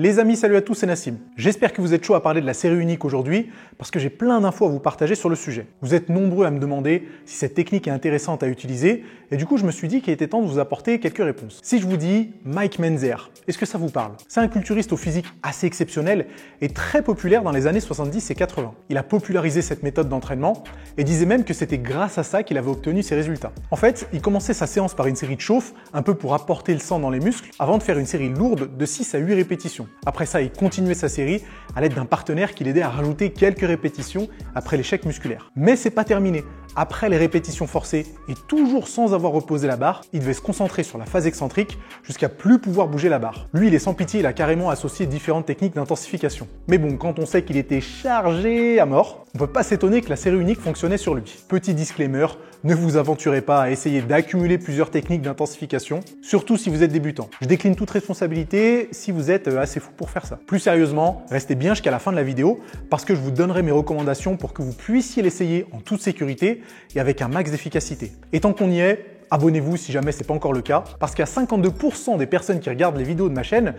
Les amis, salut à tous, c'est Nassim. J'espère que vous êtes chaud à parler de la série unique aujourd'hui parce que j'ai plein d'infos à vous partager sur le sujet. Vous êtes nombreux à me demander si cette technique est intéressante à utiliser et du coup je me suis dit qu'il était temps de vous apporter quelques réponses. Si je vous dis Mike Mentzer, est-ce que ça vous parle? C'est un culturiste au physique assez exceptionnel et très populaire dans les années 70 et 80. Il a popularisé cette méthode d'entraînement et disait même que c'était grâce à ça qu'il avait obtenu ses résultats. En fait, il commençait sa séance par une série de chauffe, un peu pour apporter le sang dans les muscles, avant de faire une série lourde de 6 à 8 répétitions. Après ça, il continuait sa série à l'aide d'un partenaire qui l'aidait à rajouter quelques répétitions après l'échec musculaire. Mais c'est pas terminé. Après les répétitions forcées et toujours sans avoir reposé la barre, il devait se concentrer sur la phase excentrique jusqu'à plus pouvoir bouger la barre. Lui, il est sans pitié, il a carrément associé différentes techniques d'intensification. Mais bon, quand on sait qu'il était chargé à mort, on peut pas s'étonner que la série unique fonctionnait sur lui. Petit disclaimer, ne vous aventurez pas à essayer d'accumuler plusieurs techniques d'intensification, surtout si vous êtes débutant. Je décline toute responsabilité si vous êtes assez fou pour faire ça. Plus sérieusement, restez bien jusqu'à la fin de la vidéo parce que je vous donnerai mes recommandations pour que vous puissiez l'essayer en toute sécurité et avec un max d'efficacité. Et tant qu'on y est, abonnez-vous si jamais c'est pas encore le cas, parce qu'il y a 52% des personnes qui regardent les vidéos de ma chaîne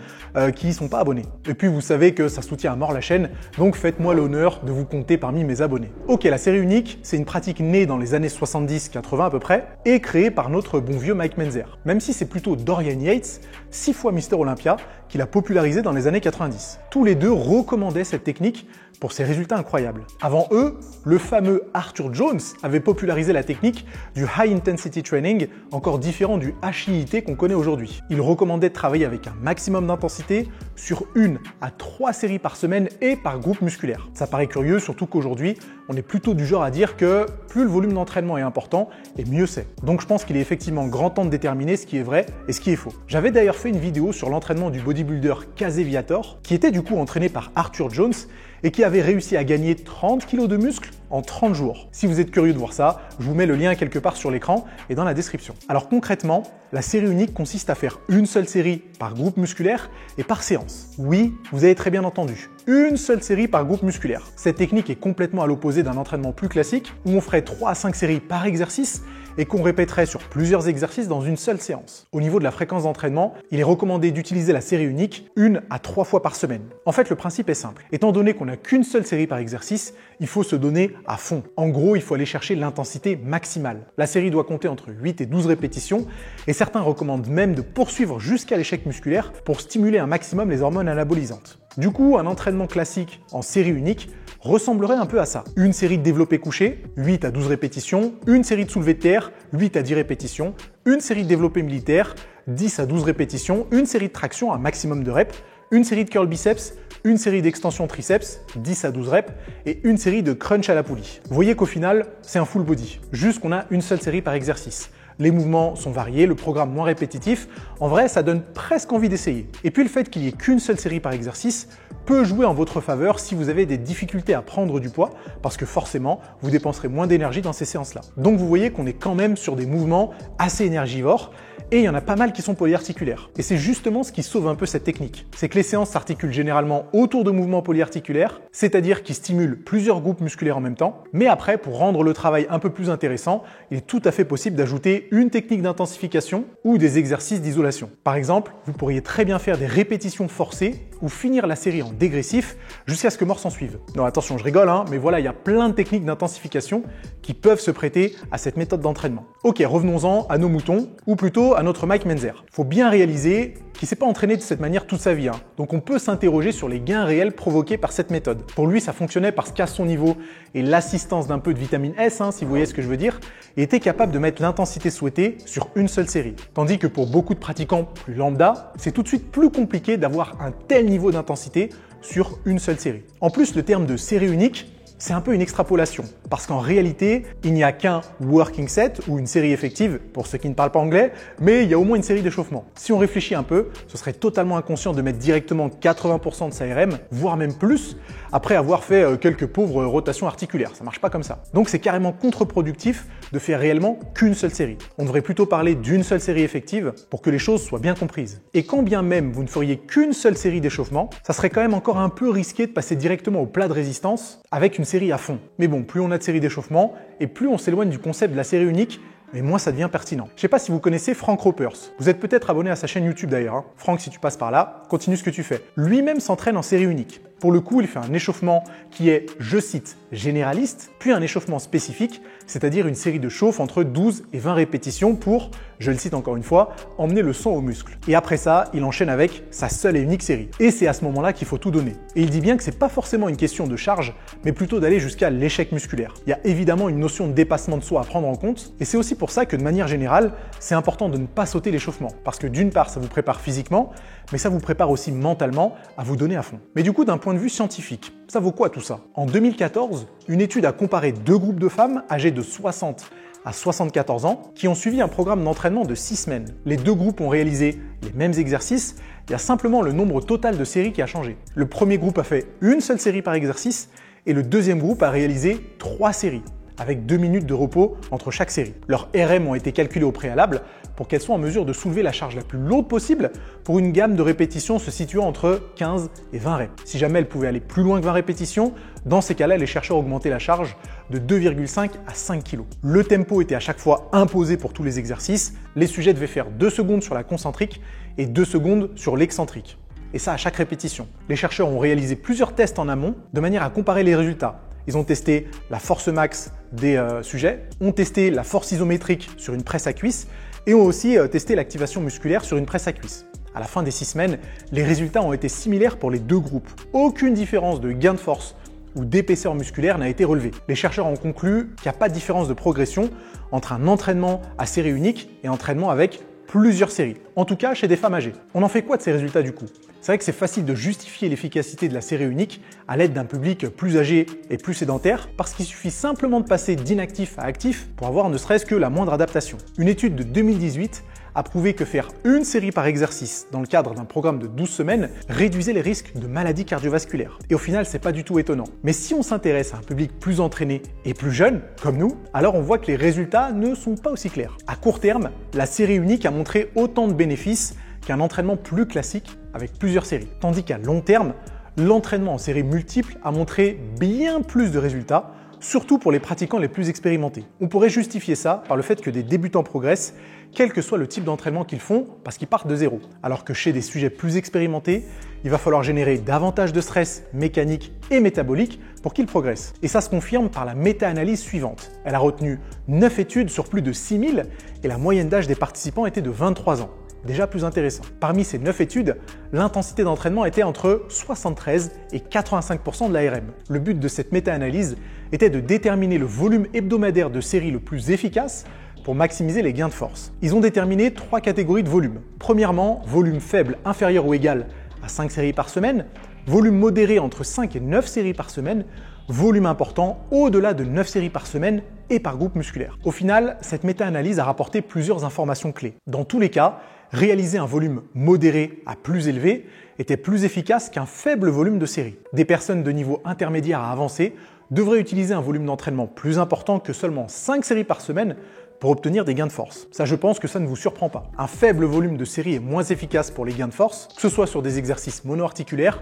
qui y sont pas abonnés. Et puis vous savez que ça soutient à mort la chaîne, donc faites-moi l'honneur de vous compter parmi mes abonnés. Ok, la série unique, c'est une pratique née dans les années 70-80 à peu près, et créée par notre bon vieux Mike Mentzer. Même si c'est plutôt Dorian Yates, 6 fois Mister Olympia, qui l'a popularisé dans les années 90. Tous les deux recommandaient cette technique pour ses résultats incroyables. Avant eux, le fameux Arthur Jones avait popularisé la technique du High Intensity Training, encore différent du HIIT qu'on connaît aujourd'hui. Il recommandait de travailler avec un maximum d'intensité sur 1 à 3 séries par semaine et par groupe musculaire. Ça paraît curieux, surtout qu'aujourd'hui, on est plutôt du genre à dire que plus le volume d'entraînement est important, et mieux c'est. Donc je pense qu'il est effectivement grand temps de déterminer ce qui est vrai et ce qui est faux. J'avais d'ailleurs fait une vidéo sur l'entraînement du bodybuilder Kaseviator, qui était du coup entraîné par Arthur Jones et qui avait réussi à gagner 30 kg de muscles en 30 jours. Si vous êtes curieux de voir ça, je vous mets le lien quelque part sur l'écran et dans la description. Alors concrètement, la série unique consiste à faire une seule série par groupe musculaire et par séance. Oui, vous avez très bien entendu, une seule série par groupe musculaire. Cette technique est complètement à l'opposé d'un entraînement plus classique où on ferait 3 à 5 séries par exercice et qu'on répéterait sur plusieurs exercices dans une seule séance. Au niveau de la fréquence d'entraînement, il est recommandé d'utiliser la série unique 1 à 3 fois par semaine. En fait, le principe est simple. Étant donné qu'on n'a qu'une seule série par exercice, il faut se donner à fond. En gros, il faut aller chercher l'intensité maximale. La série doit compter entre 8 et 12 répétitions et certains recommandent même de poursuivre jusqu'à l'échec musculaire pour stimuler un maximum les hormones anabolisantes. Du coup, un entraînement classique en série unique ressemblerait un peu à ça. Une série de développé couché, 8 à 12 répétitions, une série de soulevé de terre, 8 à 10 répétitions, une série de développé militaire, 10 à 12 répétitions, une série de traction, un maximum de reps, une série de curl biceps, une série d'extension triceps, 10 à 12 reps, et une série de crunch à la poulie. Vous voyez qu'au final, c'est un full body, juste qu'on a une seule série par exercice. Les mouvements sont variés, le programme moins répétitif. En vrai, ça donne presque envie d'essayer. Et puis le fait qu'il n'y ait qu'une seule série par exercice peut jouer en votre faveur si vous avez des difficultés à prendre du poids, parce que forcément, vous dépenserez moins d'énergie dans ces séances-là. Donc vous voyez qu'on est quand même sur des mouvements assez énergivores, et il y en a pas mal qui sont polyarticulaires. Et c'est justement ce qui sauve un peu cette technique. C'est que les séances s'articulent généralement autour de mouvements polyarticulaires, c'est-à-dire qui stimulent plusieurs groupes musculaires en même temps. Mais après, pour rendre le travail un peu plus intéressant, il est tout à fait possible d'ajouter une technique d'intensification ou des exercices d'isolation. Par exemple, vous pourriez très bien faire des répétitions forcées ou finir la série en dégressif jusqu'à ce que mort s'en suive. Non, attention, je rigole, mais voilà, il y a plein de techniques d'intensification qui peuvent se prêter à cette méthode d'entraînement. Ok, revenons-en à nos moutons, ou plutôt à notre Mike Mentzer. Faut bien réaliser qu'il s'est pas entraîné de cette manière toute sa vie. Donc on peut s'interroger sur les gains réels provoqués par cette méthode. Pour lui, ça fonctionnait parce qu'à son niveau et l'assistance d'un peu de vitamine S, si vous voyez ce que je veux dire, il était capable de mettre l'intensité souhaitée sur une seule série. Tandis que pour beaucoup de pratiquants plus lambda, c'est tout de suite plus compliqué d'avoir un tel niveau d'intensité sur une seule série. En plus, le terme de série unique, c'est un peu une extrapolation, parce qu'en réalité, il n'y a qu'un working set ou une série effective, pour ceux qui ne parlent pas anglais, mais il y a au moins une série d'échauffements. Si on réfléchit un peu, ce serait totalement inconscient de mettre directement 80% de sa RM, voire même plus, après avoir fait quelques pauvres rotations articulaires. Ça marche pas comme ça. Donc c'est carrément contre-productif de faire réellement qu'une seule série. On devrait plutôt parler d'une seule série effective pour que les choses soient bien comprises. Et quand bien même vous ne feriez qu'une seule série d'échauffement, ça serait quand même encore un peu risqué de passer directement au plat de résistance avec une série à fond. Mais bon, plus on a de séries d'échauffement et plus on s'éloigne du concept de la série unique et moins ça devient pertinent. Je sais pas si vous connaissez Frank Ropers. Vous êtes peut-être abonné à sa chaîne YouTube d'ailleurs. Hein. Frank, si tu passes par là, continue ce que tu fais. Lui-même s'entraîne en série unique. Pour le coup, il fait un échauffement qui est, je cite, généraliste, puis un échauffement spécifique, c'est-à-dire une série de chauffes entre 12 et 20 répétitions pour, je le cite encore une fois, emmener le sang aux muscles. Et après ça, il enchaîne avec sa seule et unique série. Et c'est à ce moment-là qu'il faut tout donner. Et il dit bien que c'est pas forcément une question de charge, mais plutôt d'aller jusqu'à l'échec musculaire. Il y a évidemment une notion de dépassement de soi à prendre en compte, et c'est aussi pour ça que de manière générale, c'est important de ne pas sauter l'échauffement. Parce que d'une part, ça vous prépare physiquement, mais ça vous prépare aussi mentalement à vous donner à fond. Mais du coup, d'un point de vue scientifique, ça vaut quoi tout ça? En 2014, une étude a comparé deux groupes de femmes âgées de 60 à 74 ans qui ont suivi un programme d'entraînement de 6 semaines. Les deux groupes ont réalisé les mêmes exercices, il y a simplement le nombre total de séries qui a changé. Le premier groupe a fait une seule série par exercice et le deuxième groupe a réalisé 3 séries, avec 2 minutes de repos entre chaque série. Leurs RM ont été calculés au préalable pour qu'elles soient en mesure de soulever la charge la plus lourde possible pour une gamme de répétitions se situant entre 15 et 20 reps. Si jamais elles pouvaient aller plus loin que 20 répétitions, dans ces cas-là, les chercheurs augmentaient la charge de 2,5 à 5 kg. Le tempo était à chaque fois imposé pour tous les exercices. Les sujets devaient faire 2 secondes sur la concentrique et 2 secondes sur l'excentrique. Et ça à chaque répétition. Les chercheurs ont réalisé plusieurs tests en amont de manière à comparer les résultats. Ils ont testé la force max des sujets, ont testé la force isométrique sur une presse à cuisse et ont aussi testé l'activation musculaire sur une presse à cuisse. À la fin des 6 semaines, les résultats ont été similaires pour les deux groupes. Aucune différence de gain de force ou d'épaisseur musculaire n'a été relevée. Les chercheurs ont conclu qu'il n'y a pas de différence de progression entre un entraînement à série unique et un entraînement avec plusieurs séries, en tout cas chez des femmes âgées. On en fait quoi de ces résultats du coup? C'est vrai que c'est facile de justifier l'efficacité de la série unique à l'aide d'un public plus âgé et plus sédentaire parce qu'il suffit simplement de passer d'inactif à actif pour avoir ne serait-ce que la moindre adaptation. Une étude de 2018 a prouvé que faire une série par exercice dans le cadre d'un programme de 12 semaines réduisait les risques de maladies cardiovasculaires. Et au final, c'est pas du tout étonnant. Mais si on s'intéresse à un public plus entraîné et plus jeune, comme nous, alors on voit que les résultats ne sont pas aussi clairs. À court terme, la série unique a montré autant de bénéfices qu'un entraînement plus classique avec plusieurs séries. Tandis qu'à long terme, l'entraînement en séries multiples a montré bien plus de résultats, surtout pour les pratiquants les plus expérimentés. On pourrait justifier ça par le fait que des débutants progressent, quel que soit le type d'entraînement qu'ils font, parce qu'ils partent de zéro. Alors que chez des sujets plus expérimentés, il va falloir générer davantage de stress mécanique et métabolique pour qu'ils progressent. Et ça se confirme par la méta-analyse suivante. Elle a retenu 9 études sur plus de 6000 et la moyenne d'âge des participants était de 23 ans. Déjà plus intéressant. Parmi ces 9 études, l'intensité d'entraînement était entre 73 et 85% de l'ARM. Le but de cette méta-analyse était de déterminer le volume hebdomadaire de séries le plus efficace pour maximiser les gains de force. Ils ont déterminé 3 catégories de volume. Premièrement, volume faible inférieur ou égal à 5 séries par semaine, volume modéré entre 5 et 9 séries par semaine, volume important au-delà de 9 séries par semaine et par groupe musculaire. Au final, cette méta-analyse a rapporté plusieurs informations clés. Dans tous les cas, réaliser un volume modéré à plus élevé était plus efficace qu'un faible volume de séries. Des personnes de niveau intermédiaire à avancé devraient utiliser un volume d'entraînement plus important que seulement 5 séries par semaine pour obtenir des gains de force. Ça, je pense que ça ne vous surprend pas. Un faible volume de séries est moins efficace pour les gains de force, que ce soit sur des exercices monoarticulaires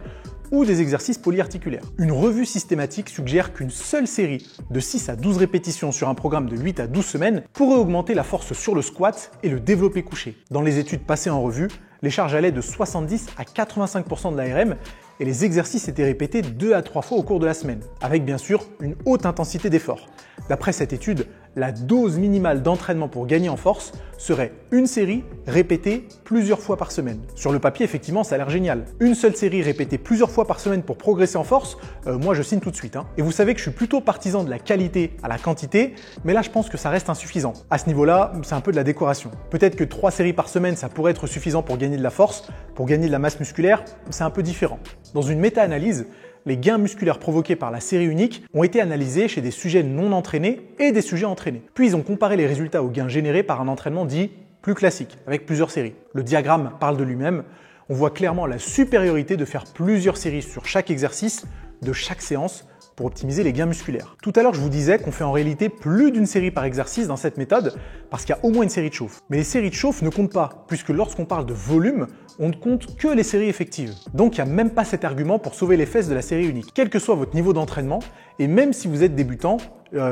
ou des exercices polyarticulaires. Une revue systématique suggère qu'une seule série de 6 à 12 répétitions sur un programme de 8 à 12 semaines pourrait augmenter la force sur le squat et le développé couché. Dans les études passées en revue, les charges allaient de 70 à 85% de l'ARM et les exercices étaient répétés 2 à 3 fois au cours de la semaine, avec bien sûr une haute intensité d'effort. D'après cette étude, la dose minimale d'entraînement pour gagner en force serait une série répétée plusieurs fois par semaine. Sur le papier, effectivement, ça a l'air génial. Une seule série répétée plusieurs fois par semaine pour progresser en force, moi je signe tout de suite. Et vous savez que je suis plutôt partisan de la qualité à la quantité, mais là je pense que ça reste insuffisant. À ce niveau-là, c'est un peu de la décoration. Peut-être que 3 séries par semaine, ça pourrait être suffisant pour gagner de la force, pour gagner de la masse musculaire, c'est un peu différent. Dans une méta-analyse, les gains musculaires provoqués par la série unique ont été analysés chez des sujets non entraînés et des sujets entraînés. Puis ils ont comparé les résultats aux gains générés par un entraînement dit plus classique, avec plusieurs séries. Le diagramme parle de lui-même. On voit clairement la supériorité de faire plusieurs séries sur chaque exercice de chaque séance pour optimiser les gains musculaires. Tout à l'heure, je vous disais qu'on fait en réalité plus d'une série par exercice dans cette méthode parce qu'il y a au moins une série de chauffe. Mais les séries de chauffe ne comptent pas, puisque lorsqu'on parle de volume, on ne compte que les séries effectives. Donc il n'y a même pas cet argument pour sauver les fesses de la série unique. Quel que soit votre niveau d'entraînement, et même si vous êtes débutant,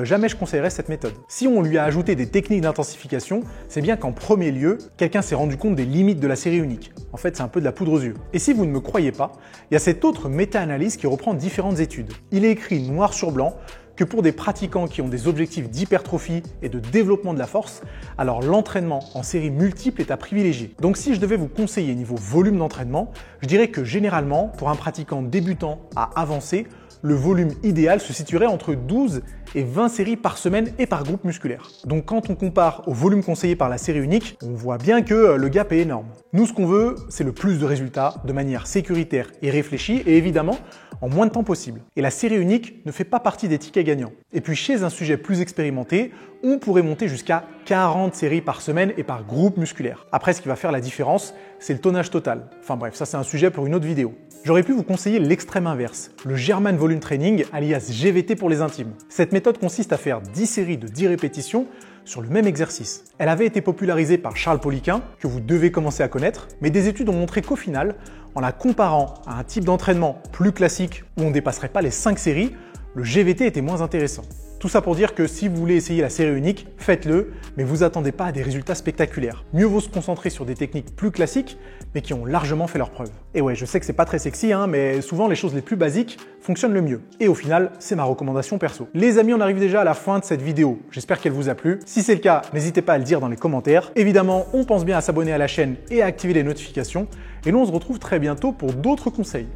jamais je conseillerais cette méthode. Si on lui a ajouté des techniques d'intensification, c'est bien qu'en premier lieu, quelqu'un s'est rendu compte des limites de la série unique. En fait, c'est un peu de la poudre aux yeux. Et si vous ne me croyez pas, il y a cette autre méta-analyse qui reprend différentes études. Il est écrit noir sur blanc que pour des pratiquants qui ont des objectifs d'hypertrophie et de développement de la force, alors l'entraînement en série multiple est à privilégier. Donc si je devais vous conseiller niveau volume d'entraînement, je dirais que généralement, pour un pratiquant débutant à avancé, le volume idéal se situerait entre 12 et 20 séries par semaine et par groupe musculaire. Donc quand on compare au volume conseillé par la série unique, on voit bien que le gap est énorme. Nous, ce qu'on veut, c'est le plus de résultats de manière sécuritaire et réfléchie et évidemment en moins de temps possible. Et la série unique ne fait pas partie des tickets gagnants. Et puis chez un sujet plus expérimenté, on pourrait monter jusqu'à 40 séries par semaine et par groupe musculaire. Après, ce qui va faire la différence, c'est le tonnage total. Enfin bref, ça c'est un sujet pour une autre vidéo. J'aurais pu vous conseiller l'extrême inverse, le German Volume Training, alias GVT pour les intimes. Cette méthode consiste à faire 10 séries de 10 répétitions sur le même exercice. Elle avait été popularisée par Charles Poliquin, que vous devez commencer à connaître, mais des études ont montré qu'au final, en la comparant à un type d'entraînement plus classique où on ne dépasserait pas les 5 séries, le GVT était moins intéressant. Tout ça pour dire que si vous voulez essayer la série unique, faites-le, mais vous attendez pas à des résultats spectaculaires. Mieux vaut se concentrer sur des techniques plus classiques, mais qui ont largement fait leurs preuves. Et ouais, je sais que c'est pas très sexy, mais souvent les choses les plus basiques fonctionnent le mieux. Et au final, c'est ma recommandation perso. Les amis, on arrive déjà à la fin de cette vidéo. J'espère qu'elle vous a plu. Si c'est le cas, n'hésitez pas à le dire dans les commentaires. Évidemment, on pense bien à s'abonner à la chaîne et à activer les notifications. Et nous, on se retrouve très bientôt pour d'autres conseils.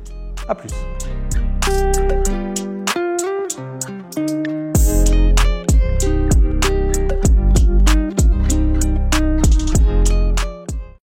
À plus.